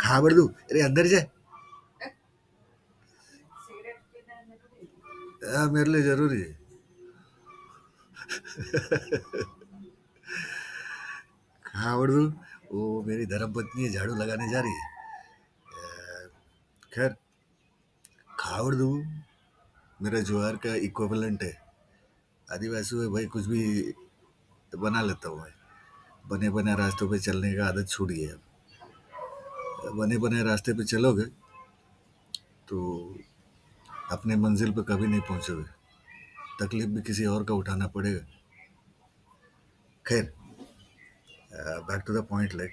खाबर दू, अरे अंदर जाए। मेरे लिए जरूरी है। खाबर दू, वो मेरी धर्मपत्नी है, झाड़ू लगाने जा रही है। खैर, खाबर दू मेरा ज्वार का इक्विवेलेंट है। आदिवासी में भाई कुछ भी बना लेता हूँ मैं। बने बने रास्तों पे चलने का आदत छूट गई है अब। बने बने रास्ते पे चलोगे तो अपने मंजिल पे कभी नहीं पहुंचोगे, तकलीफ भी किसी और का उठाना पड़ेगा। खैर, back to the point, like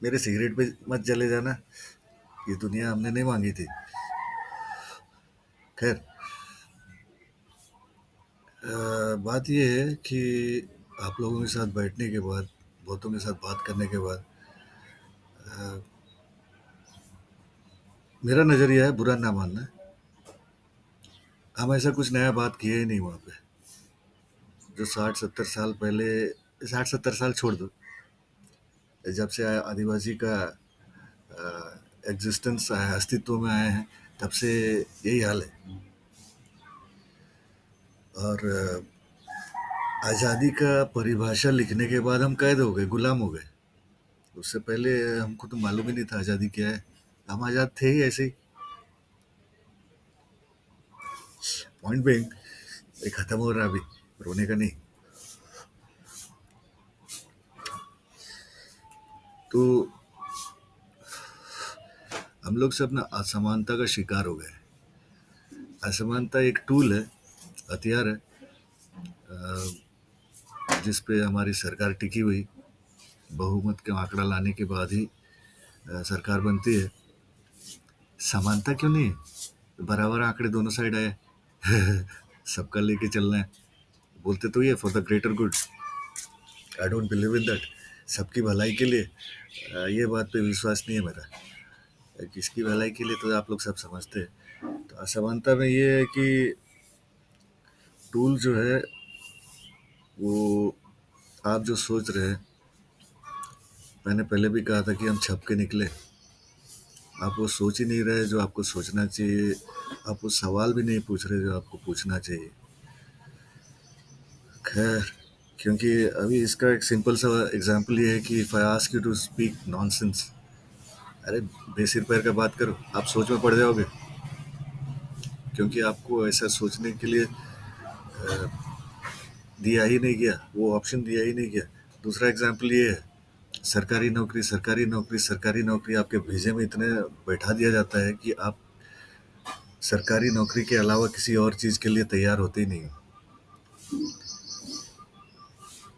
मेरे सिगरेट पे मत चले जाना, ये दुनिया हमने नहीं मांगी थी। खैर, बात ये है कि आप लोगों के साथ बैठने के बाद, बहुतों के साथ बात करने के बाद, अ, मेरा नज़रिया है, बुरा ना मानना, हम ऐसा कुछ नया बात किया ही नहीं वहाँ पे। जो 60-70 साल पहले, 60-70 साल छोड़ दो, जब से आदिवासी का एग्जिस्टेंस आया, अस्तित्व में आए हैं, तब से यही हाल है। और आज़ादी का परिभाषा लिखने के बाद हम कैद हो गए, गुलाम हो गए। उससे पहले हमको तो मालूम ही नहीं था आज़ादी क्या है। हम आज़ाद थे ही ऐसे ही। पॉइंट बेइंग, ये खत्म हो रहा अभी, रोने का नहीं। तो हम लोग सब ना असमानता का शिकार हो गए। असमानता एक टूल है, हथियार है, जिस पे हमारी सरकार टिकी हुई। बहुमत का आंकड़ा लाने के बाद ही सरकार बनती है। समानता क्यों नहीं है? बराबर आंकड़े दोनों साइड आए। सबका लेके चलना है। बोलते तो ये for the greater good. I don't believe in that. सबकी भलाई के लिए, ये बात पे विश्वास नहीं है मेरा। किसकी भलाई के लिए तो आप लोग सब समझते हैं। तो असमानता में ये है कि टूल जो है वो, आप जो सोच रहे हैं, मैंने पहले भी कहा था कि हम छप के निकले। आप वो सोच ही नहीं रहे जो आपको सोचना चाहिए। आप वो सवाल भी नहीं पूछ रहे जो आपको पूछना चाहिए। खैर, क्योंकि अभी इसका एक सिंपल सा एग्जांपल ये है कि if I ask you to speak nonsense, अरे बेसिर पैर का बात करो, आप सोच में पड़ जाओगे। क्योंकि आपको ऐसा सोचने के लिए दिया ही नहीं गया, वो ऑप्शन दिया ही नहीं गया। दूसरा एग्जांपल ये है, सरकारी नौकरी, सरकारी नौकरी, सरकारी नौकरी, आपके भेजे में इतने बैठा दिया जाता है कि आप सरकारी नौकरी के अलावा किसी और चीज़ के लिए तैयार होते ही नहीं हो।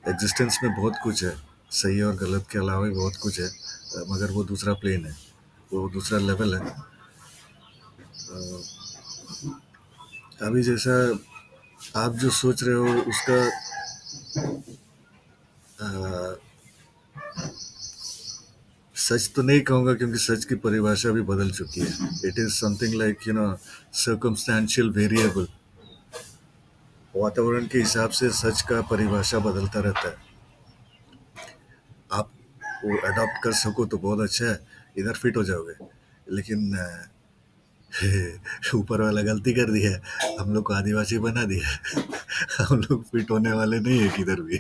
एग्जिस्टेंस में बहुत कुछ है, सही और गलत के अलावा भी बहुत कुछ है, मगर वो दूसरा प्लेन है, वो दूसरा लेवल है। अभी जैसा आप जो सोच रहे हो उसका अ, सच तो नहीं कहूँगा, क्योंकि सच की परिभाषा भी बदल चुकी है। It is something like circumstantial variable. वातावरण के हिसाब से सच का परिभाषा बदलता रहता है। आप वो अडॉप्ट कर सको तो बहुत अच्छा है, इधर फिट हो जाओगे। लेकिन ऊपर वाला गलती कर दिया है, हम लोग को आदिवासी बना दिया। हम लोग फिट होने वाले नहीं है किधर भी,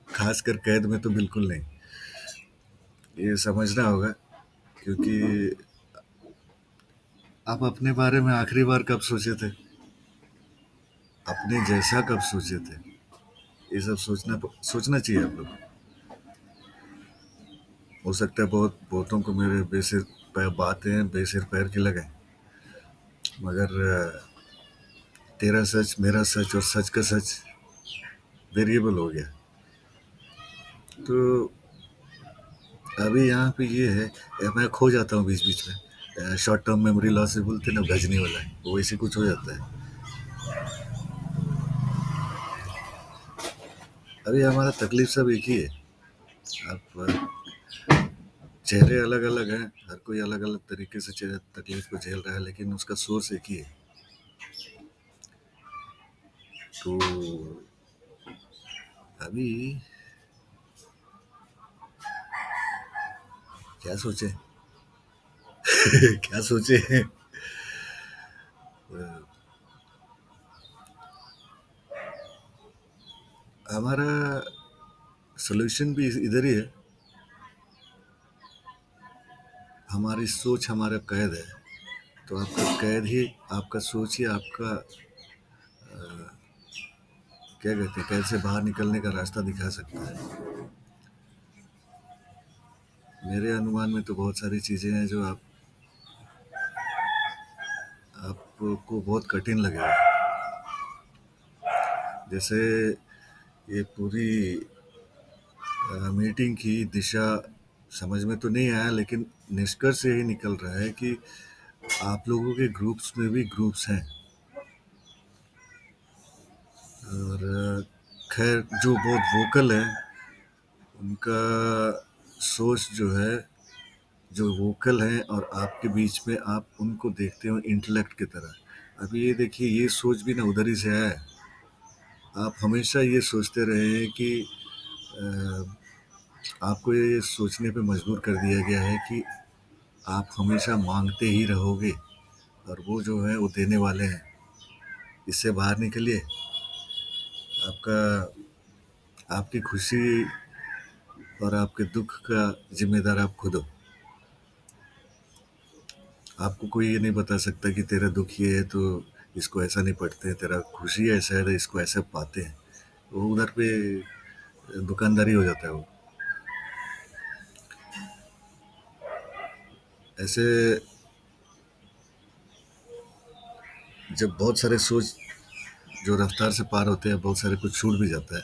खासकर कैद में तो बिल्कुल नहीं। ये समझना होगा, क्योंकि आप अपने बारे में आखिरी बार कब सोचे थे, अपने जैसा कब सोचे थे, ये सब सोचना चाहिए आप लोग। हो सकता है बहुतों को मेरे बातें बेसिर पैर की लगे, मगर तेरा सच, मेरा सच और सच का सच वेरिएबल हो गया। तो अभी यहाँ पे ये है, मैं खो जाता हूँ बीच बीच में। शॉर्ट टर्म मेमोरी लॉस से बोलते हैं ना, गजनी वाला है, वो वैसे कुछ हो जाता है। अभी हमारा तकलीफ सब एक ही है। आप चेहरे अलग अलग हैं, हर कोई अलग अलग तरीके से तकलीफ को झेल रहा है, लेकिन उसका सोर्स एक ही है। तो अभी क्या सोचे? क्या सोचे? हमारा सोल्यूशन भी इधर ही है। हमारी सोच हमारा कैद है। तो आपका कैद ही आपका सोच ही आपका क्या कहते हैं, कैद से बाहर निकलने का रास्ता दिखा सकता है। मेरे अनुमान में तो बहुत सारी चीज़ें हैं जो आपको बहुत कठिन लगेगा। जैसे ये पूरी मीटिंग की दिशा समझ में तो नहीं आया, लेकिन निष्कर्ष यही निकल रहा है कि आप लोगों के ग्रुप्स में भी ग्रुप्स हैं। और खैर जो बहुत वोकल हैं उनका सोच जो है, जो वोकल हैं और आपके बीच में आप उनको देखते हो इंटेलेक्ट की तरह। अभी ये देखिए, ये सोच भी ना उधर ही से आया है। आप हमेशा ये सोचते रहे हैं कि आपको ये सोचने पे मजबूर कर दिया गया है कि आप हमेशा मांगते ही रहोगे और वो जो है वो देने वाले हैं। इससे बाहर निकलिए। आपका आपकी खुशी और आपके दुख का जिम्मेदार आप खुद हो। आपको कोई ये नहीं बता सकता कि तेरा दुख ये है तो इसको ऐसा नहीं पढ़ते हैं, तेरा खुशी ऐसा है तो इसको ऐसा पाते हैं। वो उधर पे दुकानदारी हो जाता है वो। ऐसे जब बहुत सारे सोच जो रफ्तार से पार होते हैं, बहुत सारे कुछ छूट भी जाता है।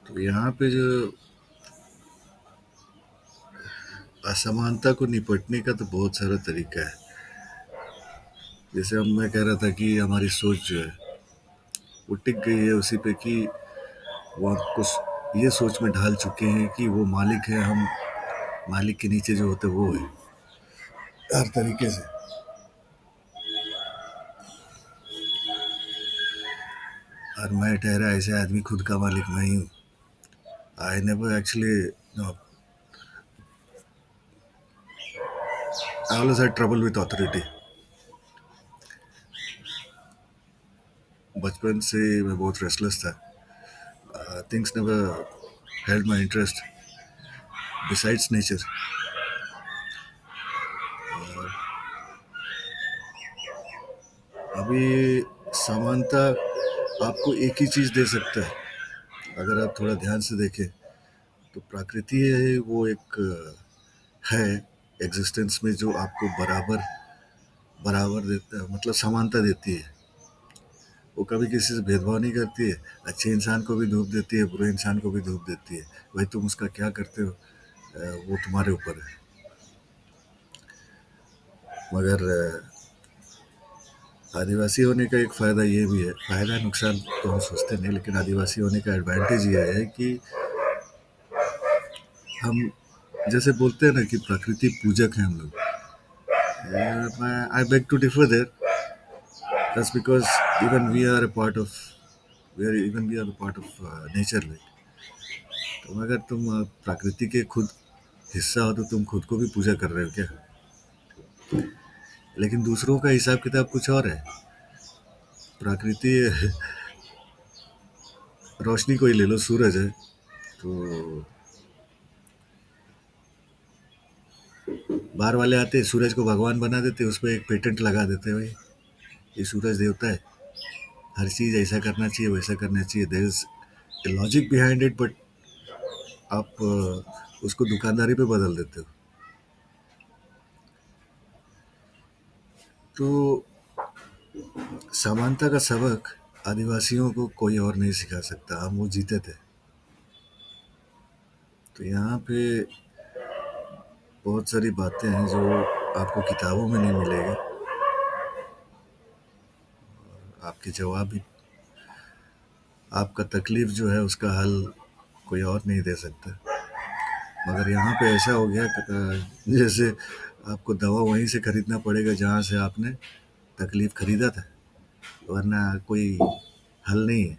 तो यहाँ पे जो असमानता को निपटने का तो बहुत सारा तरीका है। जैसे अब मैं कह रहा था कि हमारी सोच जो है वो टिक गई है उसी पे कि वो आपको ये सोच में ढाल चुके हैं कि वो मालिक है, हम मालिक के नीचे जो होते हैं वो है हर तरीके से। और मैं ठहरा ऐसे आदमी, खुद का मालिक मैं ही हूँ। I never actually know, I always had trouble with authority. बचपन से मैं बहुत रेस्टलेस था। Things never held my interest besides nature. अभी समानता आपको एक ही चीज़ दे सकता है, अगर आप थोड़ा ध्यान से देखें तो प्रकृति है वो एक है एग्जिस्टेंस में जो आपको बराबर बराबर देता है, मतलब समानता देती है। वो कभी किसी से भेदभाव नहीं करती है। अच्छे इंसान को भी धूप देती है, बुरे इंसान को भी धूप देती है। भाई तुम उसका क्या करते हो वो तुम्हारे ऊपर है। मगर आदिवासी होने का एक फ़ायदा ये भी है, फ़ायदा नुकसान तो हम सोचते नहीं, लेकिन आदिवासी होने का एडवांटेज ये है कि हम जैसे बोलते हैं ना कि प्रकृति पूजक हैं हम लोग। I beg to differ there. That's because even we are a part of we are a part of nature like। तो अगर तुम प्रकृति के खुद हिस्सा हो तो तुम खुद को भी पूजा कर रहे हो क्या? लेकिन दूसरों का हिसाब किताब कुछ और है। प्रकृति रोशनी को ही ले लो, सूरज है तो बाहर वाले आते सूरज को भगवान बना देते, उस पर एक पेटेंट लगा देते भाई ये सूरज देवता है, हर चीज़ ऐसा करना चाहिए वैसा करना चाहिए। There is a logic behind it, but आप उसको दुकानदारी पे बदल देते हो। तो समानता का सबक आदिवासियों को कोई और नहीं सिखा सकता, हम वो जीते थे। तो यहाँ पे बहुत सारी बातें हैं जो आपको किताबों में नहीं मिलेगी। आपके जवाब भी, आपका तकलीफ जो है उसका हल कोई और नहीं दे सकता। मगर यहाँ पे ऐसा हो गया जैसे आपको दवा वहीं से खरीदना पड़ेगा जहाँ से आपने तकलीफ खरीदा था, वरना कोई हल नहीं है।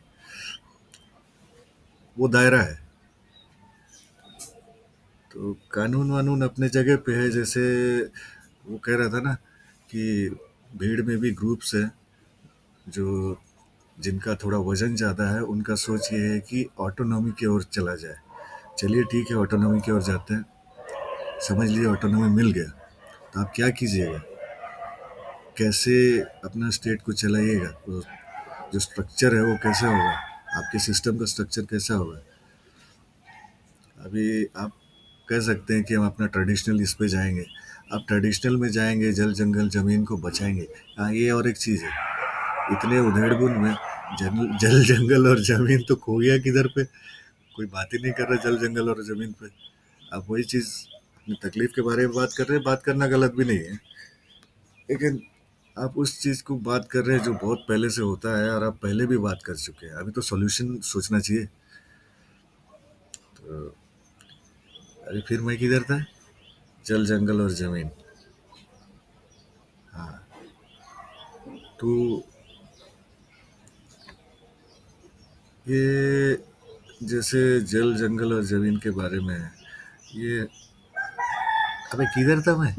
वो दायरा है। तो कानून वानून अपने जगह पे है। जैसे वो कह रहा था ना कि भीड़ में भी ग्रुप्स है जो जिनका थोड़ा वजन ज़्यादा है, उनका सोच ये है कि ऑटोनॉमी की ओर चला जाए। चलिए ठीक है, ऑटोनॉमी की ओर जाते हैं। समझ लीजिए ऑटोनॉमी मिल गया, तो आप क्या कीजिएगा, कैसे अपना स्टेट को चलाइएगा, वो जो स्ट्रक्चर है वो कैसा होगा, आपके सिस्टम का स्ट्रक्चर कैसा होगा। अभी आप कह सकते हैं कि हम अपना ट्रेडिशनल इस पे जाएंगे। आप ट्रेडिशनल में जाएंगे, जल जंगल ज़मीन को बचाएंगे। हाँ, ये और एक चीज़ है, इतने उधेड़-बुन में जल जंगल और ज़मीन तो खो गया किधर पे, कोई बात ही नहीं कर रहा जल जंगल और ज़मीन पे। आप वही चीज़ अपनी तकलीफ के बारे में बात कर रहे हैं, बात करना गलत भी नहीं है, लेकिन आप उस चीज़ को बात कर रहे हैं जो बहुत पहले से होता है और आप पहले भी बात कर चुके हैं। अभी तो सॉल्यूशन सोचना चाहिए। तो अभी फिर मैं किधर था? जल जंगल और ज़मीन। हाँ, तो ये जैसे जल जंगल और ज़मीन के बारे में है, ये अबे किधर था मैं?